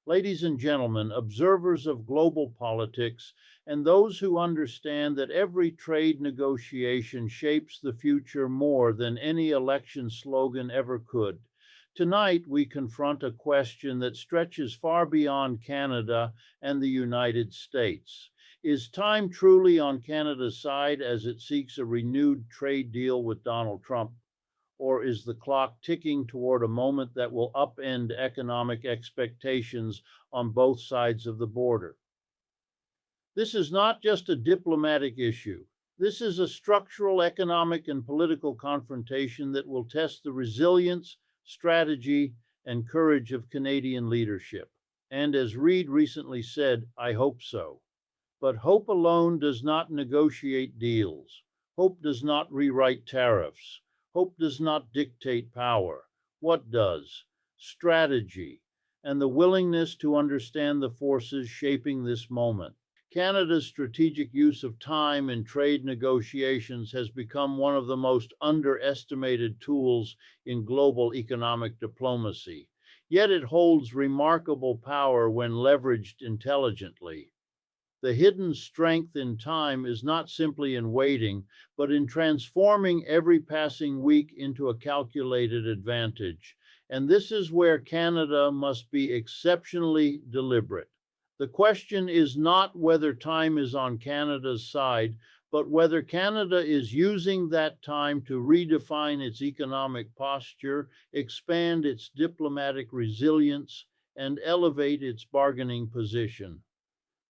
Ladies and gentlemen, observers of global politics, and those who understand that every trade negotiation shapes the future more than any election slogan ever could. Tonight, we confront a question that stretches far beyond Canada and the United States. Is time truly on Canada's side as it seeks a renewed trade deal with Donald Trump? Or is the clock ticking toward a moment that will upend economic expectations on both sides of the border? This is not just a diplomatic issue. This is a structural economic and political confrontation that will test the resilience, strategy, and courage of Canadian leadership. And as Reid recently said, I hope so. But hope alone does not negotiate deals. Hope does not rewrite tariffs. Hope does not dictate power. What does? Strategy and the willingness to understand the forces shaping this moment. Canada's strategic use of time in trade negotiations has become one of the most underestimated tools in global economic diplomacy. Yet it holds remarkable power when leveraged intelligently. The hidden strength in time is not simply in waiting, but in transforming every passing week into a calculated advantage. And this is where Canada must be exceptionally deliberate. The question is not whether time is on Canada's side, but whether Canada is using that time to redefine its economic posture, expand its diplomatic resilience, and elevate its bargaining position.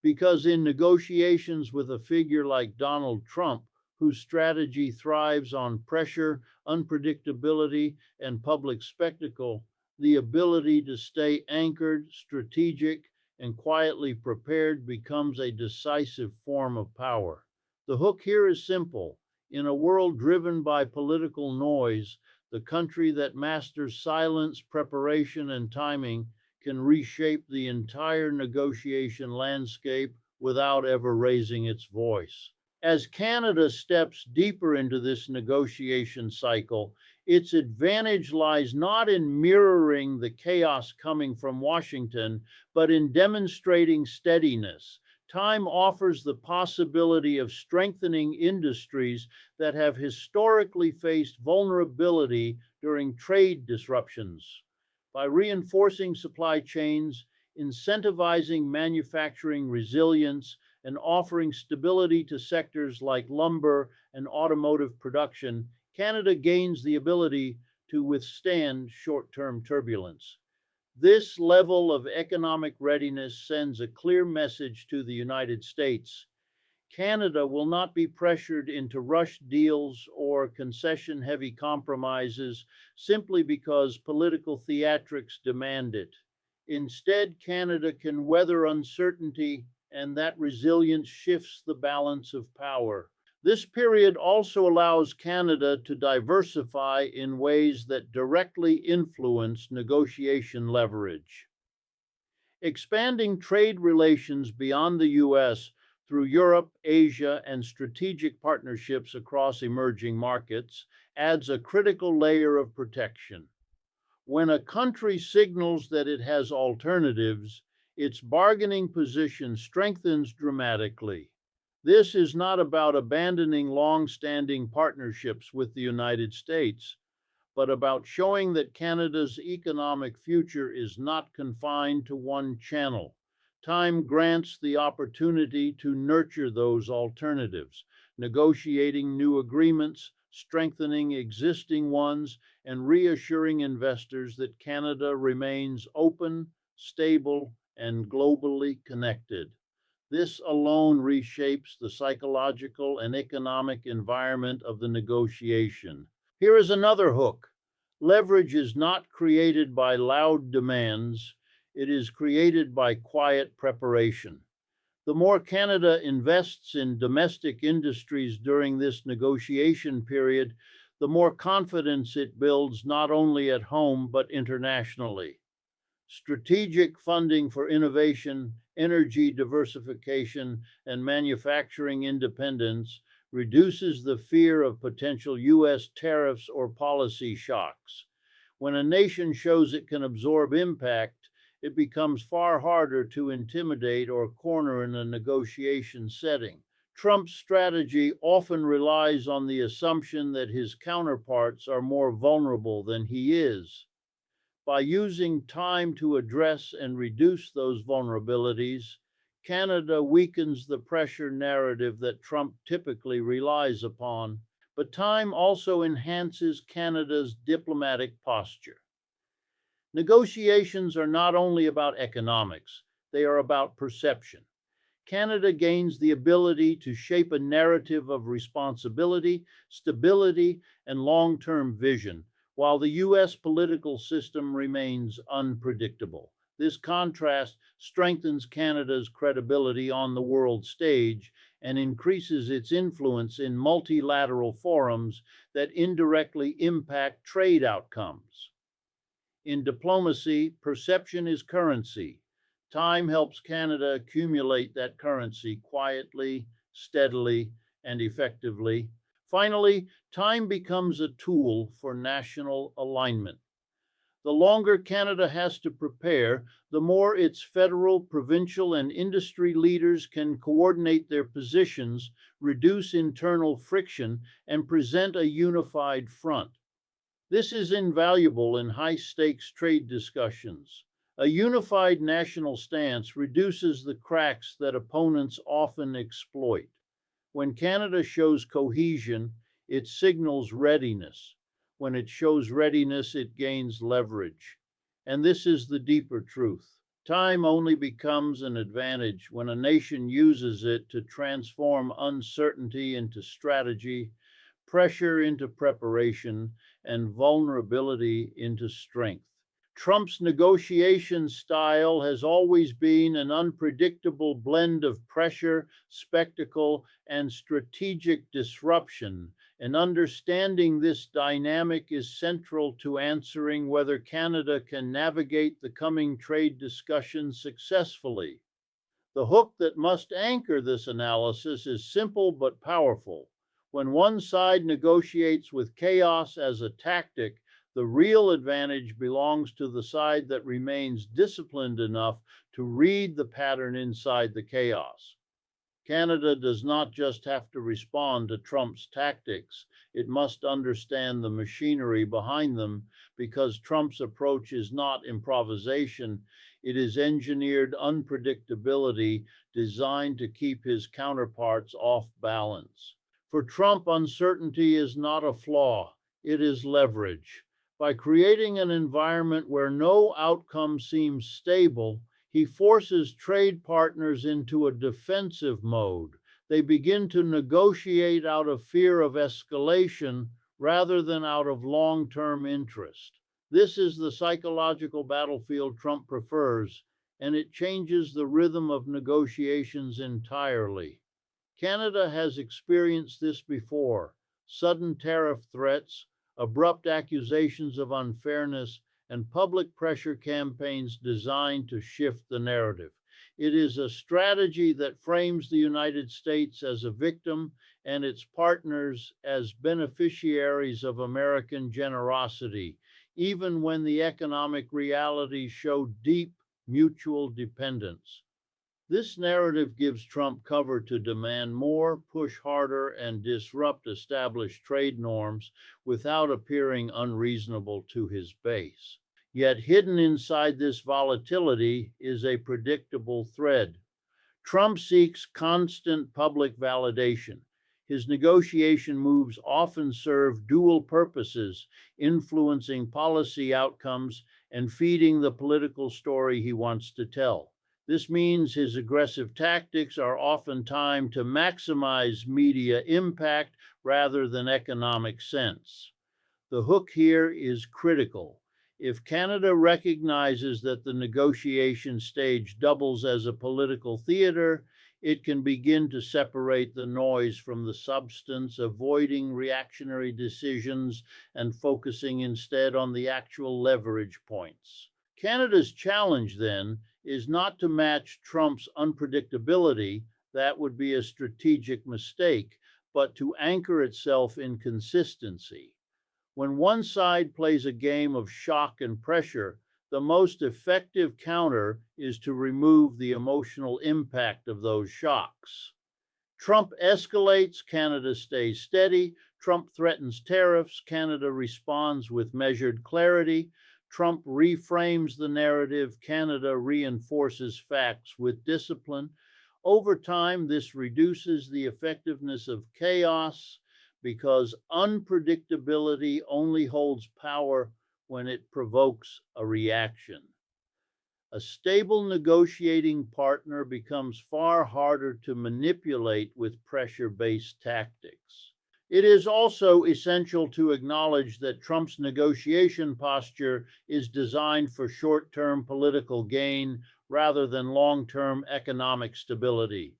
Because in negotiations with a figure like Donald Trump, whose strategy thrives on pressure, unpredictability, and public spectacle, the ability to stay anchored, strategic, and quietly prepared becomes a decisive form of power. The hook here is simple. In a world driven by political noise, the country that masters silence, preparation, and timing can reshape the entire negotiation landscape without ever raising its voice. As Canada steps deeper into this negotiation cycle, its advantage lies not in mirroring the chaos coming from Washington, but in demonstrating steadiness. Time offers the possibility of strengthening industries that have historically faced vulnerability during trade disruptions. By reinforcing supply chains, incentivizing manufacturing resilience, and offering stability to sectors like lumber and automotive production, Canada gains the ability to withstand short term turbulence. This level of economic readiness sends a clear message to the United States. Canada will not be pressured into rushed deals or concession heavy compromises simply because political theatrics demand it. Instead, Canada can weather uncertainty, and that resilience shifts the balance of power. This period also allows Canada to diversify in ways that directly influence negotiation leverage. Expanding trade relations beyond the US through Europe, Asia, and strategic partnerships across emerging markets adds a critical layer of protection. When a country signals that it has alternatives, its bargaining position strengthens dramatically. This is not about abandoning long standing partnerships with the United States, but about showing that Canada's economic future is not confined to one channel. Time grants the opportunity to nurture those alternatives, negotiating new agreements, strengthening existing ones, and reassuring investors that Canada remains open, stable, and globally connected. This alone reshapes the psychological and economic environment of the negotiation. Here is another hook. Leverage is not created by loud demands, it is created by quiet preparation. The more Canada invests in domestic industries during this negotiation period, the more confidence it builds not only at home but internationally. Strategic funding for innovation, energy diversification, and manufacturing independence reduces the fear of potential US tariffs or policy shocks. When a nation shows it can absorb impact, it becomes far harder to intimidate or corner in a negotiation setting. Trump's strategy often relies on the assumption that his counterparts are more vulnerable than he is. By using time to address and reduce those vulnerabilities, Canada weakens the pressure narrative that Trump typically relies upon, but time also enhances Canada's diplomatic posture. Negotiations are not only about economics, they are about perception. Canada gains the ability to shape a narrative of responsibility, stability, and long term vision, while the U.S. political system remains unpredictable. This contrast strengthens Canada's credibility on the world stage and increases its influence in multilateral forums that indirectly impact trade outcomes. In diplomacy, perception is currency. Time helps Canada accumulate that currency quietly, steadily, and effectively. Finally, time becomes a tool for national alignment. The longer Canada has to prepare, the more its federal, provincial, and industry leaders can coordinate their positions, reduce internal friction, and present a unified front. This is invaluable in high stakes trade discussions. A unified national stance reduces the cracks that opponents often exploit. When Canada shows cohesion, it signals readiness. When it shows readiness, it gains leverage. And this is the deeper truth. Time only becomes an advantage when a nation uses it to transform uncertainty into strategy, pressure into preparation, and vulnerability into strength. Trump's negotiation style has always been an unpredictable blend of pressure, spectacle, and strategic disruption, and understanding this dynamic is central to answering whether Canada can navigate the coming trade discussions successfully. The hook that must anchor this analysis is simple but powerful. When one side negotiates with chaos as a tactic, the real advantage belongs to the side that remains disciplined enough to read the pattern inside the chaos. Canada does not just have to respond to Trump's tactics, it must understand the machinery behind them, because Trump's approach is not improvisation, it is engineered unpredictability designed to keep his counterparts off balance. For Trump, uncertainty is not a flaw, it is leverage. By creating an environment where no outcome seems stable, he forces trade partners into a defensive mode. They begin to negotiate out of fear of escalation rather than out of long term interest. This is the psychological battlefield Trump prefers, and it changes the rhythm of negotiations entirely. Canada has experienced this before: sudden tariff threats, abrupt accusations of unfairness, and public pressure campaigns designed to shift the narrative. It is a strategy that frames the United States as a victim and its partners as beneficiaries of American generosity, even when the economic realities show deep mutual dependence. This narrative gives Trump cover to demand more, push harder, and disrupt established trade norms without appearing unreasonable to his base. Yet hidden inside this volatility is a predictable thread. Trump seeks constant public validation. His negotiation moves often serve dual purposes, influencing policy outcomes and feeding the political story he wants to tell. This means his aggressive tactics are often timed to maximize media impact rather than economic sense. The hook here is critical. If Canada recognizes that the negotiation stage doubles as a political theater, it can begin to separate the noise from the substance, avoiding reactionary decisions and focusing instead on the actual leverage points. Canada's challenge, then, is not to match Trump's unpredictability, that would be a strategic mistake, but to anchor itself in consistency. When one side plays a game of shock and pressure, The most effective counter is to remove the emotional impact of those shocks. Trump escalates, Canada stays steady. Trump threatens tariffs, Canada responds with measured clarity. Trump reframes the narrative, Canada reinforces facts with discipline. Over time, this reduces the effectiveness of chaos because unpredictability only holds power when it provokes a reaction. A stable negotiating partner becomes far harder to manipulate with pressure based tactics. It is also essential to acknowledge that Trump's negotiation posture is designed for short term political gain rather than long term economic stability.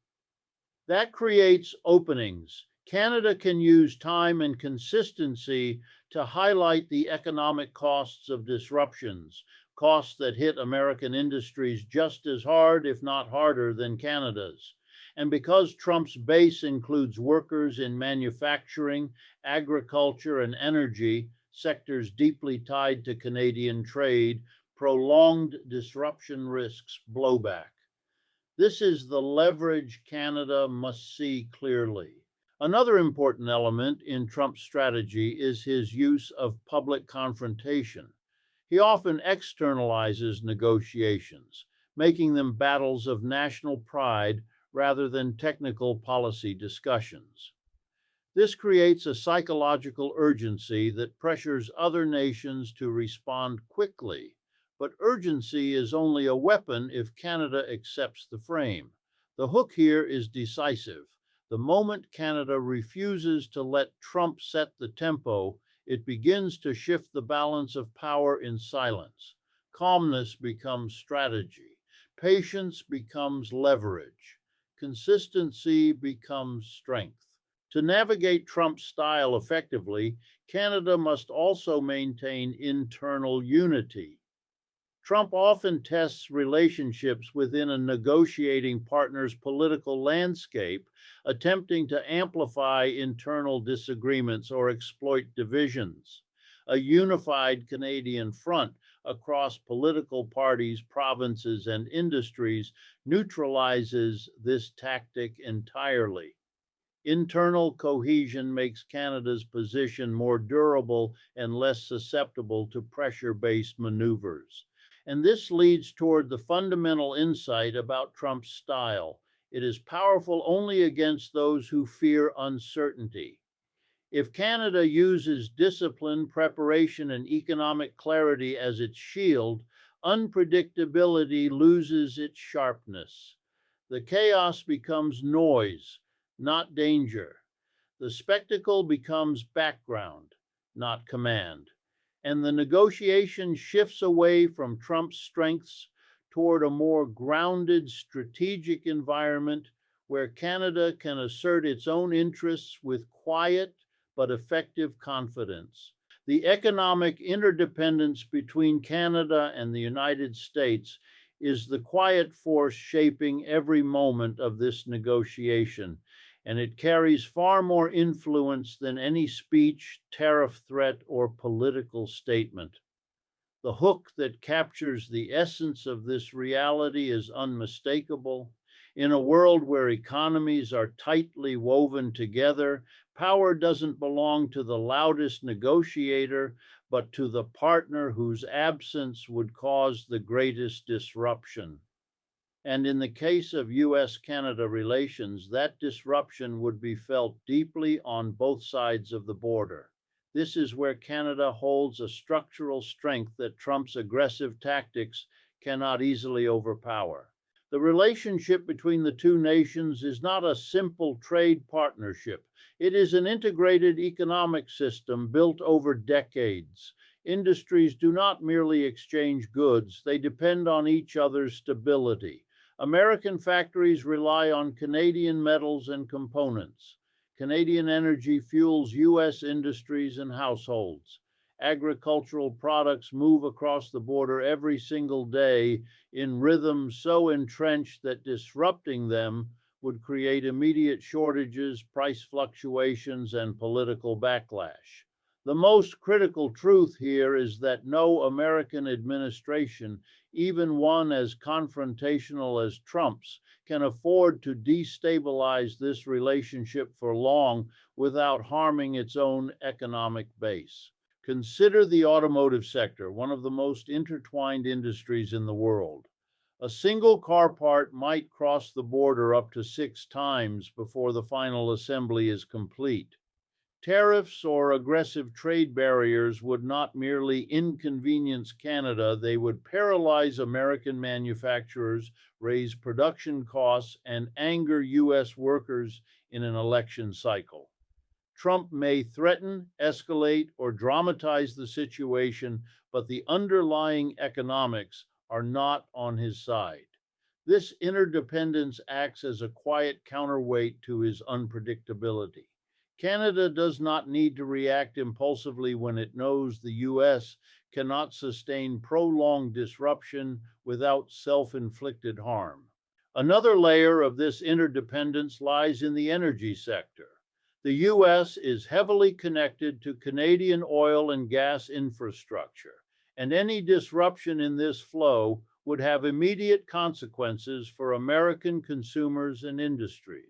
That creates openings. Canada can use time and consistency to highlight the economic costs of disruptions, costs that hit American industries just as hard, if not harder, than Canada's. And because Trump's base includes workers in manufacturing, agriculture, and energy, sectors deeply tied to Canadian trade, prolonged disruption risks blowback. This is the leverage Canada must see clearly. Another important element in Trump's strategy is his use of public confrontation. He often externalizes negotiations, making them battles of national pride rather than technical policy discussions. This creates a psychological urgency that pressures other nations to respond quickly. But urgency is only a weapon if Canada accepts the frame. The hook here is decisive. The moment Canada refuses to let Trump set the tempo, it begins to shift the balance of power in silence. Calmness becomes strategy. Patience becomes leverage. Consistency becomes strength. To navigate Trump's style effectively, Canada must also maintain internal unity. Trump often tests relationships within a negotiating partner's political landscape, attempting to amplify internal disagreements or exploit divisions. A unified Canadian front across political parties, provinces, and industries neutralizes this tactic entirely. Internal cohesion makes Canada's position more durable and less susceptible to pressure based maneuvers. And this leads toward the fundamental insight about Trump's style. It is powerful only against those who fear uncertainty. If Canada uses discipline, preparation, and economic clarity as its shield, unpredictability loses its sharpness. The chaos becomes noise, not danger. The spectacle becomes background, not command. And the negotiation shifts away from Trump's strengths toward a more grounded strategic environment where Canada can assert its own interests with quiet but effective confidence. The economic interdependence between Canada and the United States is the quiet force shaping every moment of this negotiation, and it carries far more influence than any speech, tariff threat, or political statement. The hook that captures the essence of this reality is unmistakable. In a world where economies are tightly woven together, power doesn't belong to the loudest negotiator, but to the partner whose absence would cause the greatest disruption. And in the case of US Canada relations, that disruption would be felt deeply on both sides of the border. This is where Canada holds a structural strength that Trump's aggressive tactics cannot easily overpower. The relationship between the two nations is not a simple trade partnership. It is an integrated economic system built over decades. Industries do not merely exchange goods, they depend on each other's stability. American factories rely on Canadian metals and components. Canadian energy fuels US industries and households. Agricultural products move across the border every single day in rhythms so entrenched that disrupting them would create immediate shortages, price fluctuations, and political backlash. The most critical truth here is that no American administration, even one as confrontational as Trump's, can afford to destabilize this relationship for long without harming its own economic base. Consider the automotive sector, one of the most intertwined industries in the world. A single car part might cross the border up to 6 times before the final assembly is complete. Tariffs or aggressive trade barriers would not merely inconvenience Canada, they would paralyze American manufacturers, raise production costs, and anger U.S. workers in an election cycle. Trump may threaten, escalate, or dramatize the situation, but the underlying economics are not on his side. This interdependence acts as a quiet counterweight to his unpredictability. Canada does not need to react impulsively when it knows the U.S. cannot sustain prolonged disruption without self inflicted harm. Another layer of this interdependence lies in the energy sector. The U.S. is heavily connected to Canadian oil and gas infrastructure, and any disruption in this flow would have immediate consequences for American consumers and industries.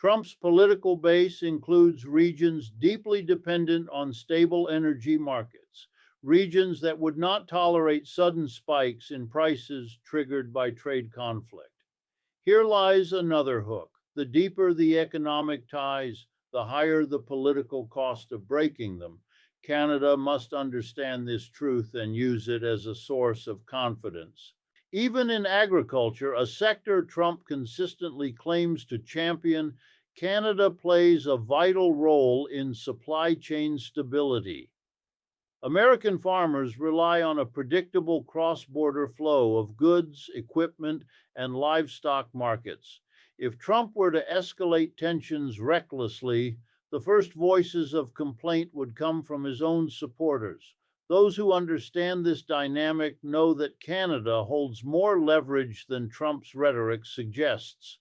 Trump's political base includes regions deeply dependent on stable energy markets, regions that would not tolerate sudden spikes in prices triggered by trade conflict. Here lies another hook. The deeper the economic ties, the higher the political cost of breaking them. Canada must understand this truth and use it as a source of confidence. Even in agriculture, a sector Trump consistently claims to champion, Canada plays a vital role in supply chain stability. American farmers rely on a predictable cross border flow of goods, equipment, and livestock markets. If Trump were to escalate tensions recklessly, the first voices of complaint would come from his own supporters. Those who understand this dynamic know that Canada holds more leverage than Trump's rhetoric suggests.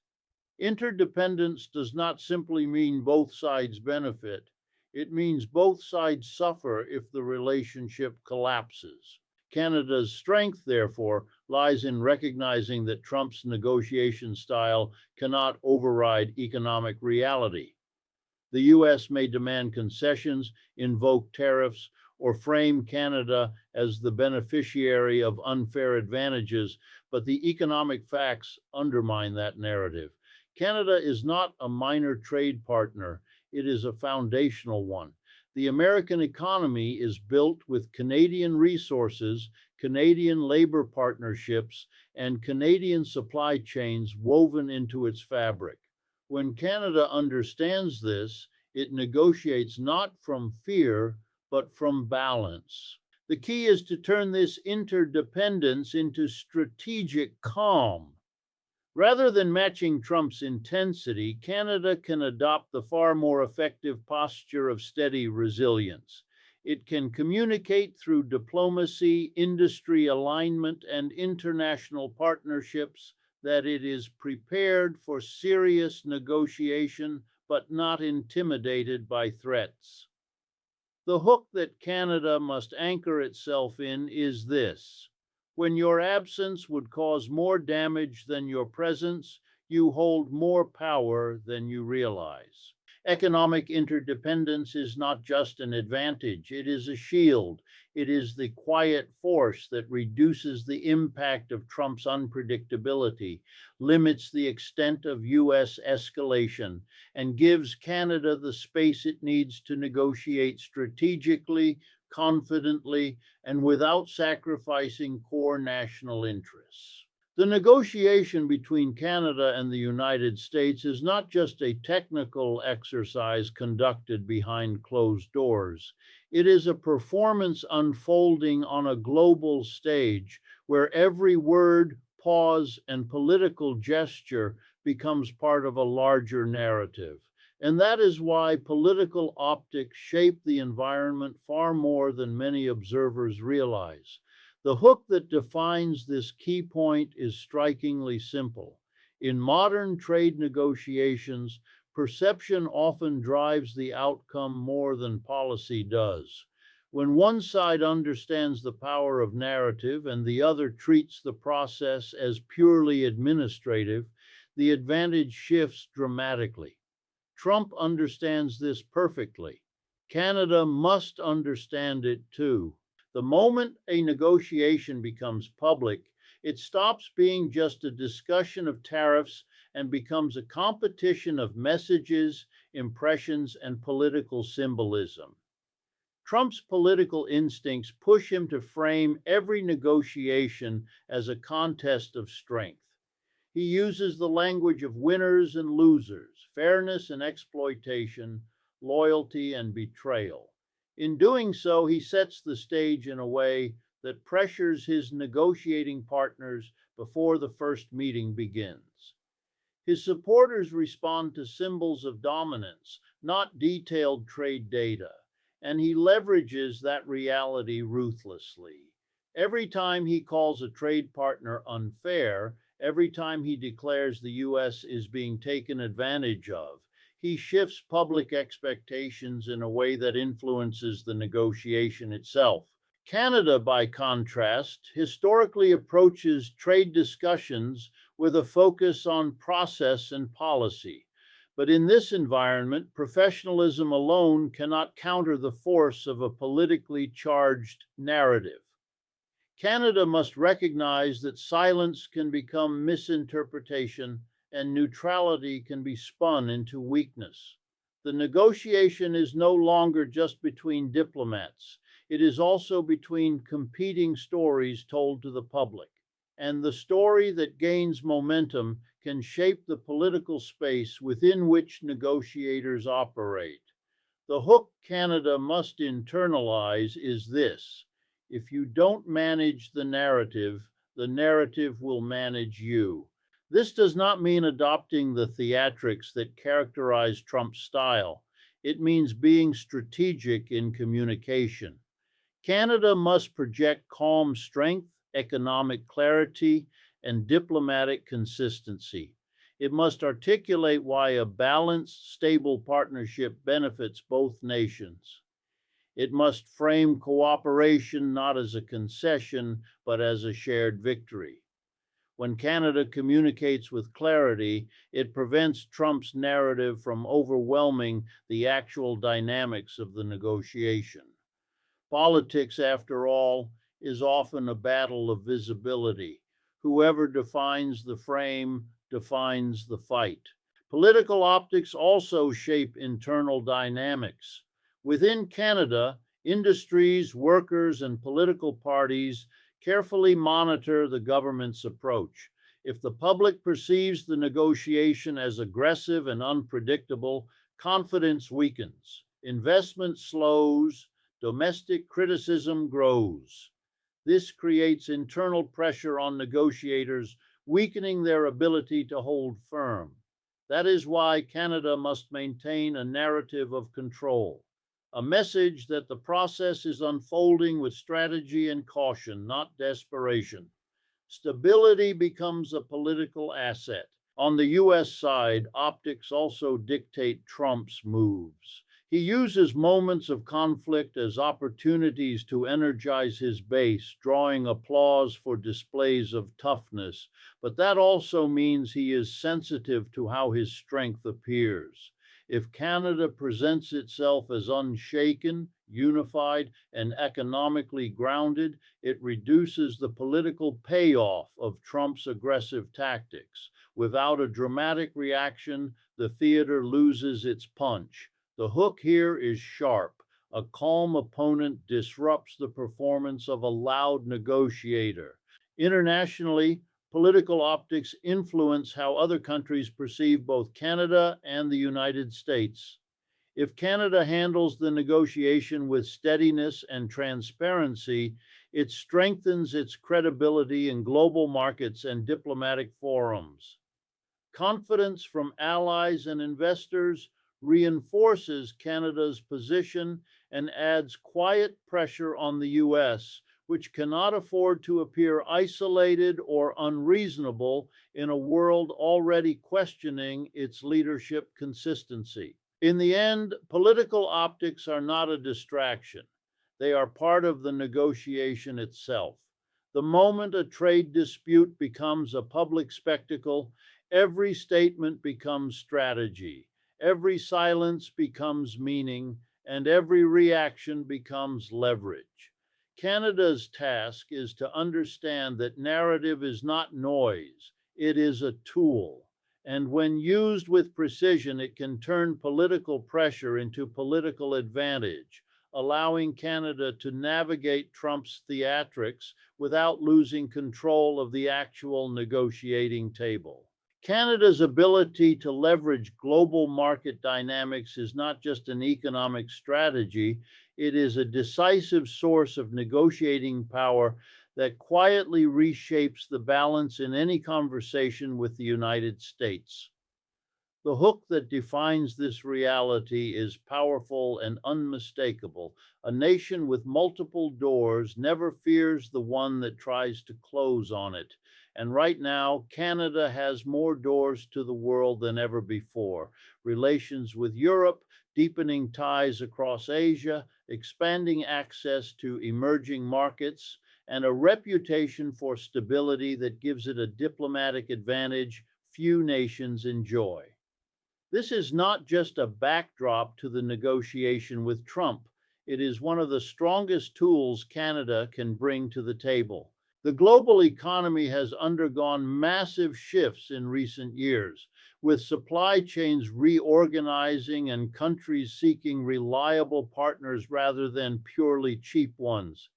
Interdependence does not simply mean both sides benefit. It means both sides suffer if the relationship collapses. Canada's strength, therefore, lies in recognizing that Trump's negotiation style cannot override economic reality. The U.S. may demand concessions, invoke tariffs, or frame Canada as the beneficiary of unfair advantages, but the economic facts undermine that narrative. Canada is not a minor trade partner, it is a foundational one. The American economy is built with Canadian resources, Canadian labor partnerships, and Canadian supply chains woven into its fabric. When Canada understands this, it negotiates not from fear, but from balance. The key is to turn this interdependence into strategic calm. Rather than matching Trump's intensity, Canada can adopt the far more effective posture of steady resilience. It can communicate through diplomacy, industry alignment, and international partnerships that it is prepared for serious negotiation but not intimidated by threats. The hook that Canada must anchor itself in is this: when your absence would cause more damage than your presence, you hold more power than you realize. Economic interdependence is not just an advantage, it is a shield. It is the quiet force that reduces the impact of Trump's unpredictability, limits the extent of U.S. escalation, and gives Canada the space it needs to negotiate strategically, confidently, and without sacrificing core national interests. The negotiation between Canada and the United States is not just a technical exercise conducted behind closed doors. It is a performance unfolding on a global stage where every word, pause, and political gesture becomes part of a larger narrative. And that is why political optics shape the environment far more than many observers realize. The hook that defines this key point is strikingly simple. In modern trade negotiations, Perception often drives the outcome more than policy does. When one side understands the power of narrative and the other treats the process as purely administrative, the advantage shifts dramatically. Trump understands this perfectly. Canada must understand it too. The moment a negotiation becomes public, it stops being just a discussion of tariffs and becomes a competition of messages, impressions, and political symbolism. Trump's political instincts push him to frame every negotiation as a contest of strength. He uses the language of winners and losers, fairness and exploitation, loyalty and betrayal. In doing so, he sets the stage in a way that pressures his negotiating partners before the first meeting begins. His supporters respond to symbols of dominance, not detailed trade data, and he leverages that reality ruthlessly. Every time he calls a trade partner unfair, every time he declares the U.S. is being taken advantage of, he shifts public expectations in a way that influences the negotiation itself. Canada, by contrast, historically approaches trade discussions with a focus on process and policy. But in this environment, professionalism alone cannot counter the force of a politically charged narrative. Canada must recognize that silence can become misinterpretation and neutrality can be spun into weakness. The negotiation is no longer just between diplomats, it is also between competing stories told to the public. And the story that gains momentum can shape the political space within which negotiators operate. The hook Canada must internalize is this: if you don't manage the narrative will manage you. This does not mean adopting the theatrics that characterize Trump's style. It means being strategic in communication. Canada must project calm strength, economic clarity, and diplomatic consistency. It must articulate why a balanced, stable partnership benefits both nations. It must frame cooperation not as a concession, but as a shared victory. When Canada communicates with clarity, it prevents Trump's narrative from overwhelming the actual dynamics of the negotiation. Politics, after all, is often a battle of visibility. Whoever defines the frame defines the fight. Political optics also shape internal dynamics. Within Canada, industries, workers, and political parties carefully monitor the government's approach. If the public perceives the negotiation as aggressive and unpredictable, confidence weakens, investment slows, domestic criticism grows. This creates internal pressure on negotiators, weakening their ability to hold firm. That is why Canada must maintain a narrative of control, a message that the process is unfolding with strategy and caution, not desperation. Stability becomes a political asset. On the U.S. side, optics also dictate Trump's moves. He uses moments of conflict as opportunities to energize his base, drawing applause for displays of toughness, but that also means he is sensitive to how his strength appears. If Canada presents itself as unshaken, unified, and economically grounded, it reduces the political payoff of Trump's aggressive tactics. Without a dramatic reaction, the theater loses its punch. The hook here is sharp. A calm opponent disrupts the performance of a loud negotiator. Internationally, political optics influence how other countries perceive both Canada and the United States. If Canada handles the negotiation with steadiness and transparency, it strengthens its credibility in global markets and diplomatic forums. Confidence from allies and investors reinforces Canada's position and adds quiet pressure on the U.S., which cannot afford to appear isolated or unreasonable in a world already questioning its leadership consistency. In the end, political optics are not a distraction. They are part of the negotiation itself. The moment a trade dispute becomes a public spectacle, every statement becomes strategy, every silence becomes meaning, and every reaction becomes leverage. Canada's task is to understand that narrative is not noise, it is a tool. And when used with precision, it can turn political pressure into political advantage, allowing Canada to navigate Trump's theatrics without losing control of the actual negotiating table. Canada's ability to leverage global market dynamics is not just an economic strategy, it is a decisive source of negotiating power that quietly reshapes the balance in any conversation with the United States. The hook that defines this reality is powerful and unmistakable. A nation with multiple doors never fears the one that tries to close on it. And right now, Canada has more doors to the world than ever before. Relations with Europe, deepening ties across Asia, expanding access to emerging markets, and a reputation for stability that gives it a diplomatic advantage few nations enjoy. This is not just a backdrop to the negotiation with Trump. It is one of the strongest tools Canada can bring to the table. The global economy has undergone massive shifts in recent years, with supply chains reorganizing and countries seeking reliable partners rather than purely cheap ones.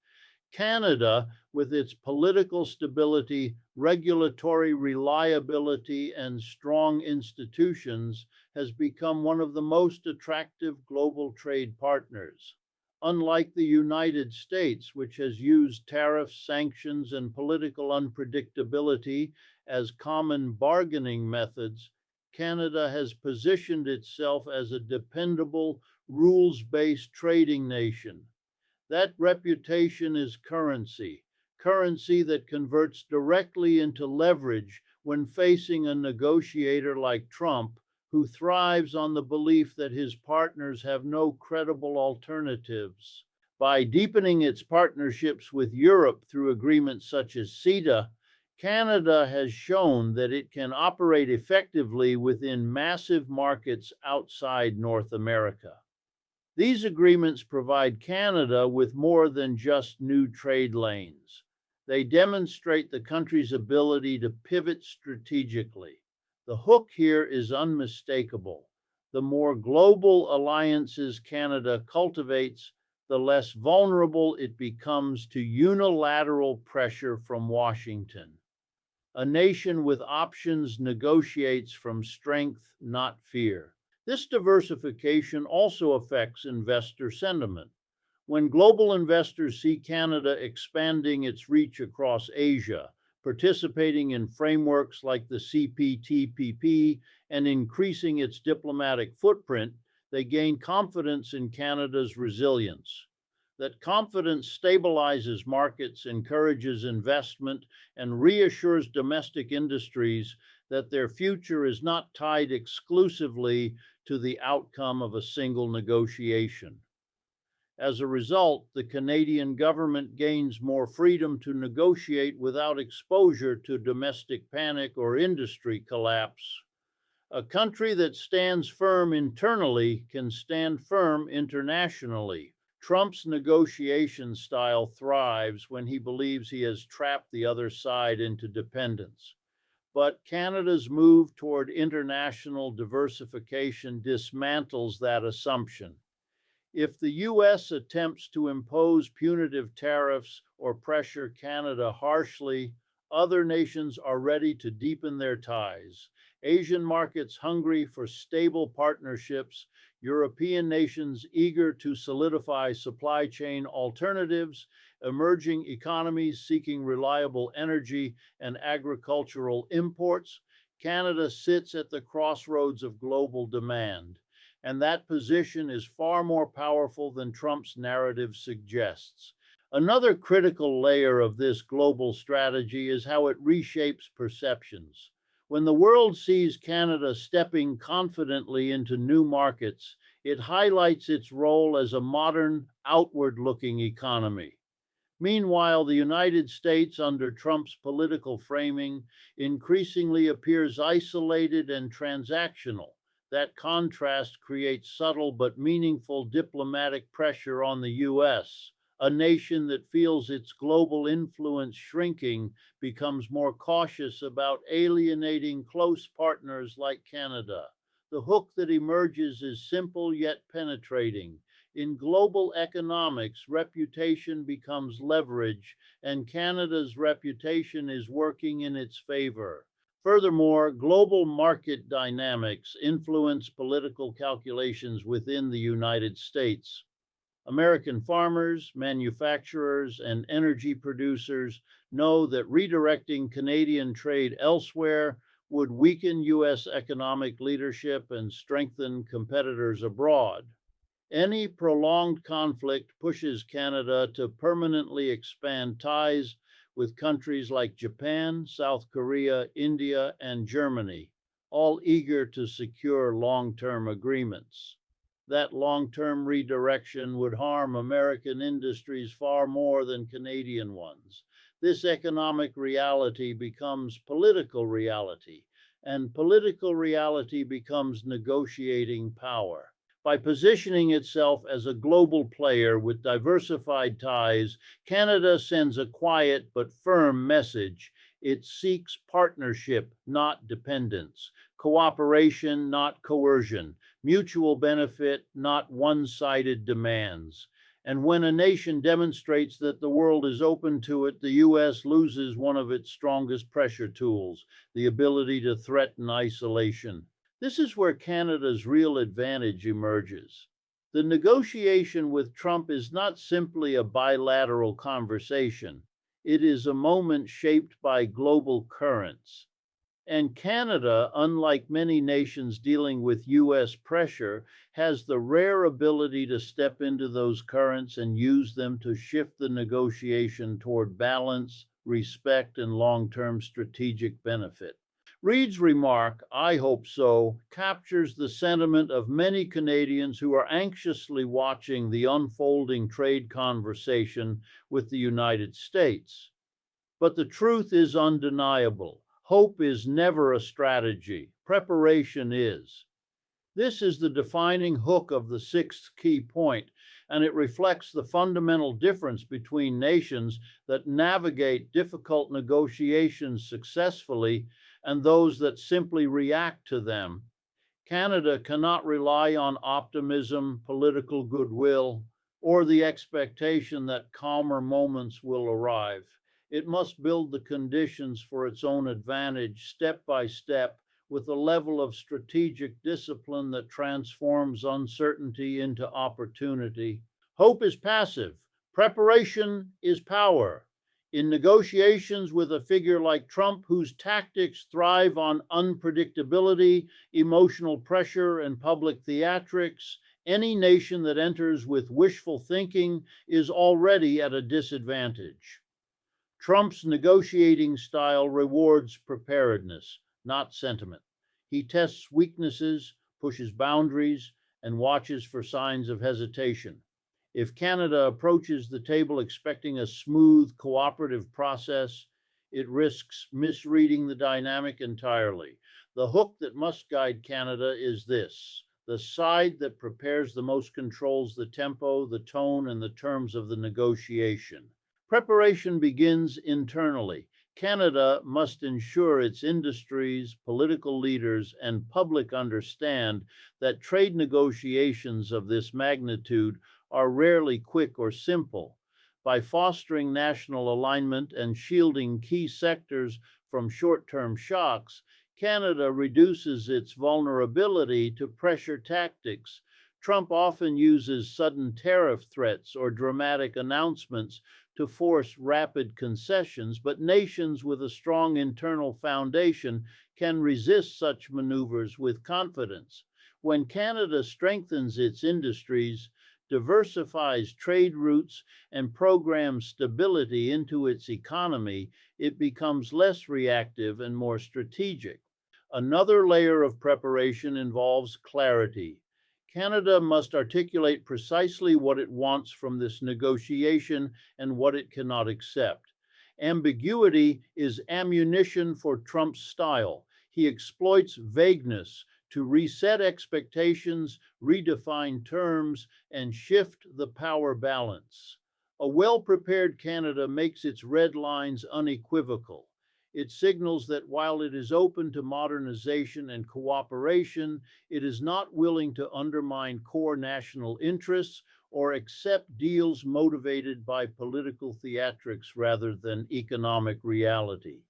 Canada, with its political stability, regulatory reliability, and strong institutions, has become one of the most attractive global trade partners. Unlike the United States, which has used tariffs, sanctions, and political unpredictability as common bargaining methods, Canada has positioned itself as a dependable, rules based trading nation. That reputation is currency, currency that converts directly into leverage when facing a negotiator like Trump, who thrives on the belief that his partners have no credible alternatives. By deepening its partnerships with Europe through agreements such as CETA, Canada has shown that it can operate effectively within massive markets outside North America. These agreements provide Canada with more than just new trade lanes. They demonstrate the country's ability to pivot strategically. The hook here is unmistakable. The more global alliances Canada cultivates, the less vulnerable it becomes to unilateral pressure from Washington. A nation with options negotiates from strength, not fear. This diversification also affects investor sentiment. When global investors see Canada expanding its reach across Asia, participating in frameworks like the CPTPP, and increasing its diplomatic footprint, they gain confidence in Canada's resilience. That confidence stabilizes markets, encourages investment, and reassures domestic industries that their future is not tied exclusively to the outcome of a single negotiation. As a result, the Canadian government gains more freedom to negotiate without exposure to domestic panic or industry collapse. A country that stands firm internally can stand firm internationally. Trump's negotiation style thrives when he believes he has trapped the other side into dependence. But Canada's move toward international diversification dismantles that assumption. If the US attempts to impose punitive tariffs or pressure Canada harshly, other nations are ready to deepen their ties. Asian markets hungry for stable partnerships, European nations eager to solidify supply chain alternatives, emerging economies seeking reliable energy and agricultural imports. Canada sits at the crossroads of global demand, and that position is far more powerful than Trump's narrative suggests. Another critical layer of this global strategy is how it reshapes perceptions. When the world sees Canada stepping confidently into new markets, it highlights its role as a modern, outward looking economy. Meanwhile, the United States, under Trump's political framing, increasingly appears isolated and transactional. That contrast creates subtle but meaningful diplomatic pressure on the US. A nation that feels its global influence shrinking becomes more cautious about alienating close partners like Canada. The hook that emerges is simple yet penetrating. In global economics, reputation becomes leverage, and Canada's reputation is working in its favor. Furthermore, global market dynamics influence political calculations within the United States. American farmers, manufacturers, and energy producers know that redirecting Canadian trade elsewhere would weaken US economic leadership and strengthen competitors abroad. Any prolonged conflict pushes Canada to permanently expand ties with countries like Japan, South Korea, India, and Germany, all eager to secure long term agreements. That long term redirection would harm American industries far more than Canadian ones. This economic reality becomes political reality, and political reality becomes negotiating power. By positioning itself as a global player with diversified ties, Canada sends a quiet but firm message. It seeks partnership, not dependence, cooperation, not coercion, mutual benefit, not one sided demands. And when a nation demonstrates that the world is open to it, the US loses one of its strongest pressure tools, the ability to threaten isolation. This is where Canada's real advantage emerges. The negotiation with Trump is not simply a bilateral conversation, it is a moment shaped by global currents. And Canada, unlike many nations dealing with US pressure, has the rare ability to step into those currents and use them to shift the negotiation toward balance, respect, and long term strategic benefit. Reid's remark, "I hope so," captures the sentiment of many Canadians who are anxiously watching the unfolding trade conversation with the United States. But the truth is undeniable. Hope is never a strategy, preparation is. This is the defining hook of the sixth key point, and it reflects the fundamental difference between nations that navigate difficult negotiations successfully and those that simply react to them. Canada cannot rely on optimism, political goodwill, or the expectation that calmer moments will arrive. It must build the conditions for its own advantage step by step with a level of strategic discipline that transforms uncertainty into opportunity. Hope is passive, preparation is power. In negotiations with a figure like Trump, whose tactics thrive on unpredictability, emotional pressure, and public theatrics, any nation that enters with wishful thinking is already at a disadvantage. Trump's negotiating style rewards preparedness, not sentiment. He tests weaknesses, pushes boundaries, and watches for signs of hesitation. If Canada approaches the table expecting a smooth, cooperative process, it risks misreading the dynamic entirely. The hook that must guide Canada is this: the side that prepares the most controls the tempo, the tone, and the terms of the negotiation. Preparation begins internally. Canada must ensure its industries, political leaders, and public understand that trade negotiations of this magnitude are rarely quick or simple. By fostering national alignment and shielding key sectors from short term shocks, Canada reduces its vulnerability to pressure tactics. Trump often uses sudden tariff threats or dramatic announcements to force rapid concessions, but nations with a strong internal foundation can resist such maneuvers with confidence. When Canada strengthens its industries, diversifies trade routes, and programs stability into its economy, it becomes less reactive and more strategic. Another layer of preparation involves clarity. Canada must articulate precisely what it wants from this negotiation and what it cannot accept. Ambiguity is ammunition for Trump's style. He exploits vagueness to reset expectations, redefine terms, and shift the power balance. A well prepared Canada makes its red lines unequivocal. It signals that while it is open to modernization and cooperation, it is not willing to undermine core national interests or accept deals motivated by political theatrics rather than economic reality.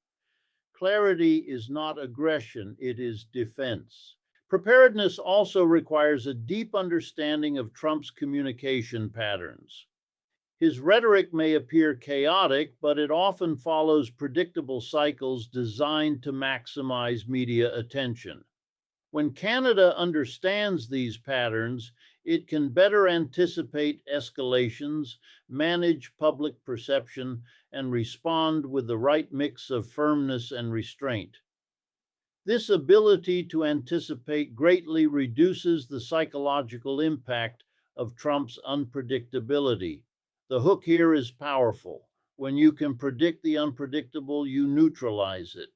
Clarity is not aggression, it is defense. Preparedness also requires a deep understanding of Trump's communication patterns. His rhetoric may appear chaotic, but it often follows predictable cycles designed to maximize media attention. When Canada understands these patterns, it can better anticipate escalations, manage public perception, and respond with the right mix of firmness and restraint. This ability to anticipate greatly reduces the psychological impact of Trump's unpredictability. The hook here is powerful. When you can predict the unpredictable, you neutralize it.